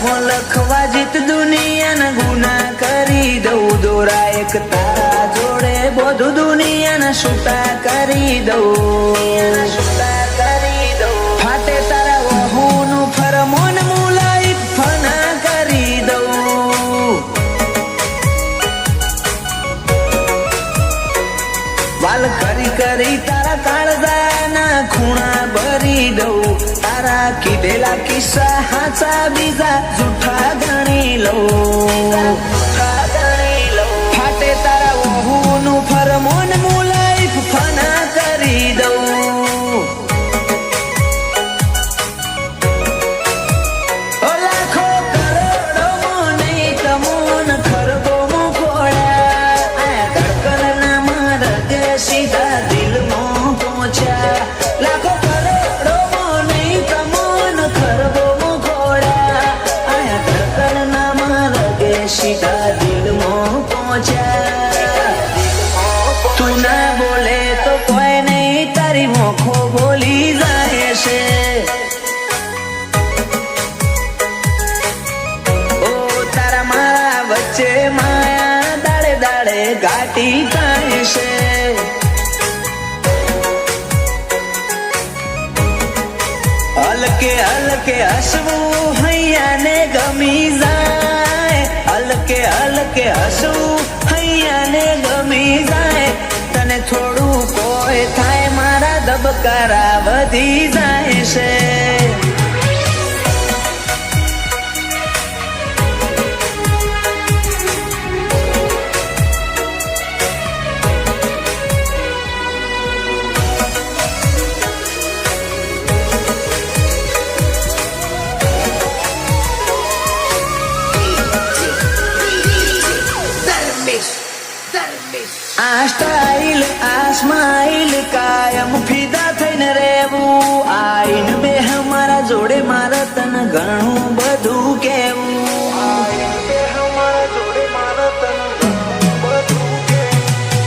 લખવા જીત દુનિયાના ગુના કરી દઉં દોરા એક તારા જોડે બધું દુનિયાના છૂટા કરી દઉં ફાટે તારા વહુનું ફરમોન મુલાઈ ફના કરી દઉં વાલ કરી કરી તારા કાળજાના ખૂણા ભરી દઉં તારા કીધેલા કિસ્સા હાચા બીજા જૂઠા ગણી લઉં ફાટે તારા વહુનું ફરમોન મુલાઈ ફના કરી દઉં લાખો કરોડો નહીં તમોન ખરબો મુખોડા કડકલ ના માર્ગ સીધા દિલમાં પહોંચ્યા લાખો કરોડો નહીં તમોન ખરબો મુખોડા કડકલ ના માર્ગ સીધા દિલમાં પહોંચ્યા તું ના બોલે તો કોઈ નહીં તારી મોખો બોલી જાય છે વચ્ચે માયા દાડે દાડે ઘાટી કાંઈ છે હલકે હલકે હસવું હૈયાને ગમી જાય હલકે હલકે હસવું હૈયાને ગમી જાય તને થોડું કોઈ થાય મારા ધબકારા વધી જાય છે આ સ્ટાઇલ આ સ્માઇલ કાયમ ફીદા થઈને રહેવું આઈન બે અમારા જોડે મારા તને ઘણું બધું કેવું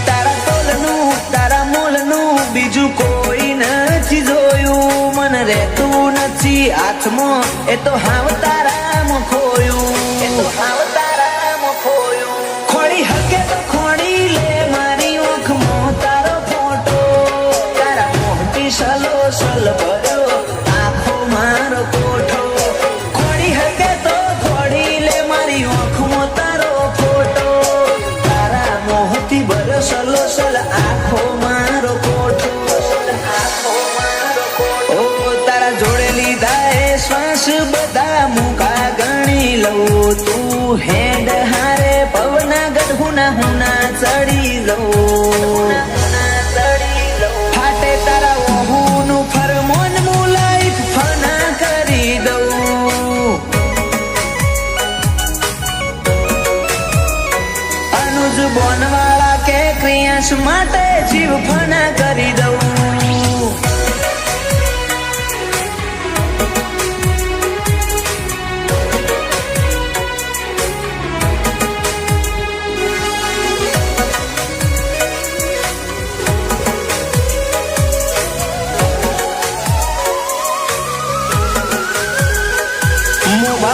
તારા તોલનું તારા મોલનું બીજું કોઈ નથી જોયું મને રહેતું નથી હાથમાં એ તો હાવ તારામાં ખોયું ખોડી હકે તો ખોડી લે મારી ઓખમાં તારો ફોટો તારા મોટી સલો સલ ભર્યો આખો મારો કોઠો ખોડી હકે તો ખોડી લે મારી ઓખમાં તારો ફોટો તારા મોહતી ભર્યો સલો સલ આખો મારો કોઠો ઓ તારા જોડે લીધા એ શ્વાસ બધા મુકા ગણી લઉં તું હેડ હારે પવના ગઢુના હુના ચડી લઉં ફાટે તારા વહુનું ફરમોન મુલાઈ ફના કરી દઉં અનુજ બોનવાળા કે ક્રિયાંશ માટે જીવ ફના કરી દઉં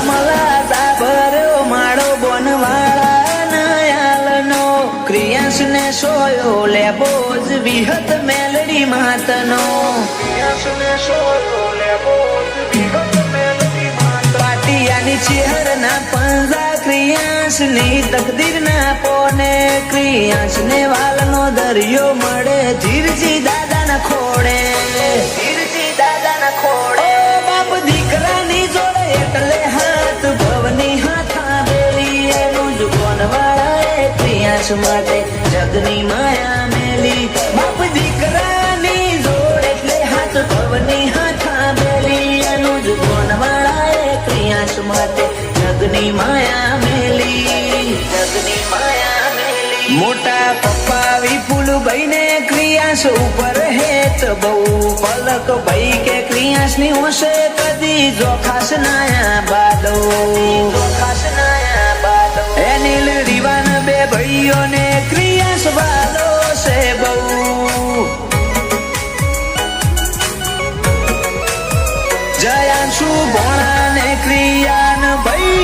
મલા સાબર્યો માળો બોનવાળા નયાલનો ક્રિયાંશ ને સોયો લેબો જ વિહત મેલડી માતનો પાટિયાની ચેહર ના પંજા ક્રિયાંશ ની તકદીર ના પોને ક્રિયાંશ ને વાલનો દરિયો મળે ધીરજી દાદા ના ખોડે બાપ દીકરાની જોડે એટલે હાથ ભવની હાથા બેલી એનું જ કોનવાળા ક્રિયાંશ માટે જગની માયા મેલી બાપ દીકરાની જોડે એટલે હાથ ભવની હાથા બેલી એનું જ કોનવાળા ક્રિયાંશ માટે જગની માયા મેલી મોટા પપ્પા વિપુલ ભાઈ ને ક્રિયાંશ ઉપર હેત બહુ પલક ભાઈ કે ક્રિયાંશ ની હોશે કદી જોખાશ નાયા બાદો એનિલ રીવાન બે ભાઈઓ ને ક્રિયાંશ વાલો છે બહુ જયાંશુ ભોણા ને ક્રિયાન ભાઈ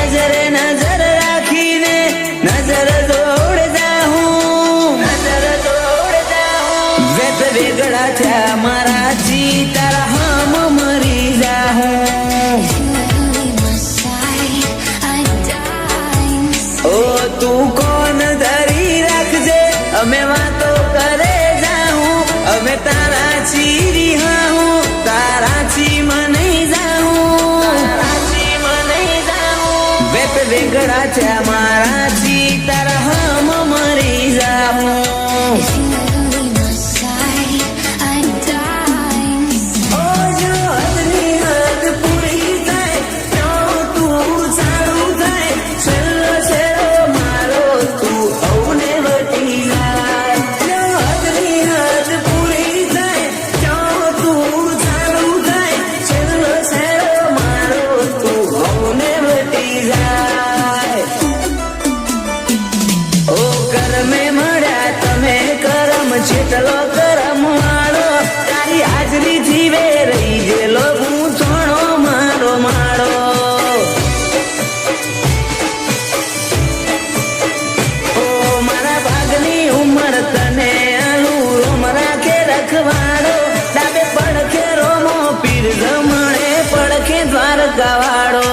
નજરે નજર રાખીને નજર દોડ જાઉં વેત વેગળા થયા મારાથી તારા હમ મરી જાઉં ઓ તું કોણ ધરી રાખજે અમે વાતો કરે જાઉં અમે તારા ચીરી હાઉં તારાથી મને વેત વેગળા થયા મારાથી તારા હમ મરી જાઉં જેટલો કરમ વાળો તારી હાજરીથી વેરાઈ ગયેલો હું થોડો મારો માળો ઓ મારા ભાગની ઉંમર તને આલું રોમ રાખે રખવાડો ડાબે પડખે રોમો પીર જમણે પડખે દ્વારકા વાળો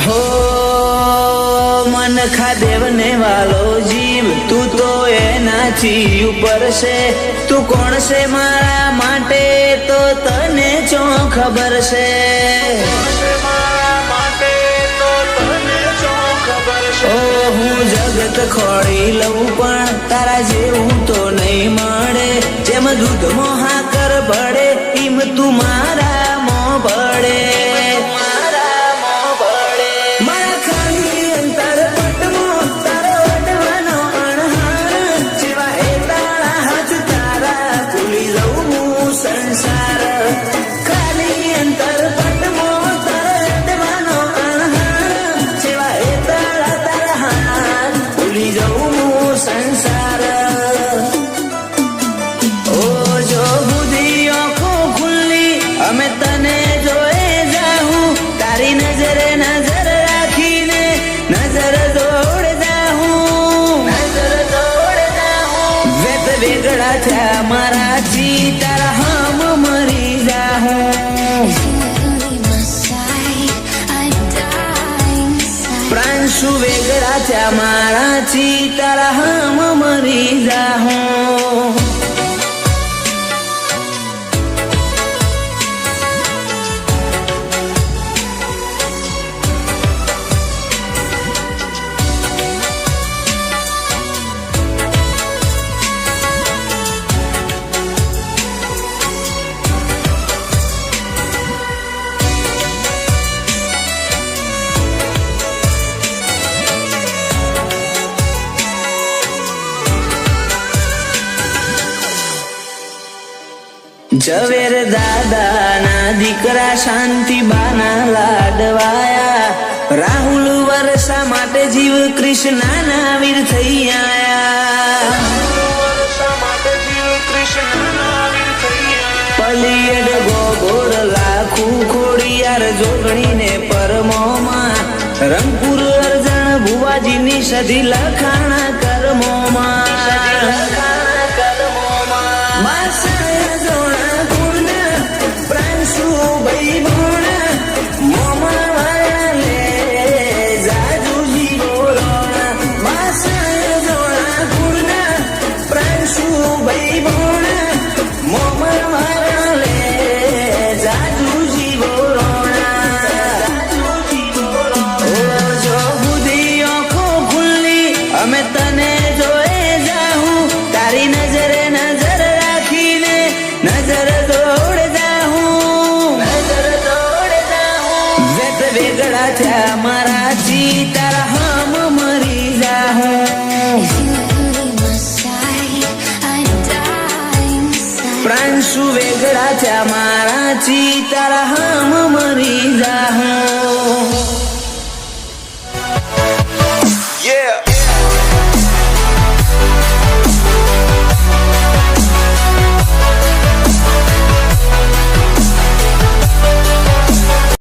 हो मन खादेव ने वालो जीव तू तो एनाथी ऊपर से तू कोण से मारा माटे तो तने चो खबर से ओ हूँ जगत खोड़ी लऊं पण तारा जेवूं तो नहीं मळे जेम दूध मोहा कर बड़े इम तू मारा मो बड़े વેગળા થયા મારાથી તારા હમ મરી જાઉં પ્રાણ શું વેગળા થયા મારાથી તારા હમ મરી જાઉં ઝવેર દાદાના દીકરા શાંતિબાના લાડવાયા રાહુલ વર્ષા માટે જીવ કૃષ્ણના વીર થઈ આયા પલિયડ ગોગોળ લાખું ખોડિયાર જોગણીને પરમોમાં રંગપુર અરજણ ભુવાજીની સધી લખાણા કર્મોમાં અમે તને જોઈ જાઉં છી તારા હમ મરી જાહું પ્રાંશુ વેગળા થયા મારા છી તારા હમ મરી જાહું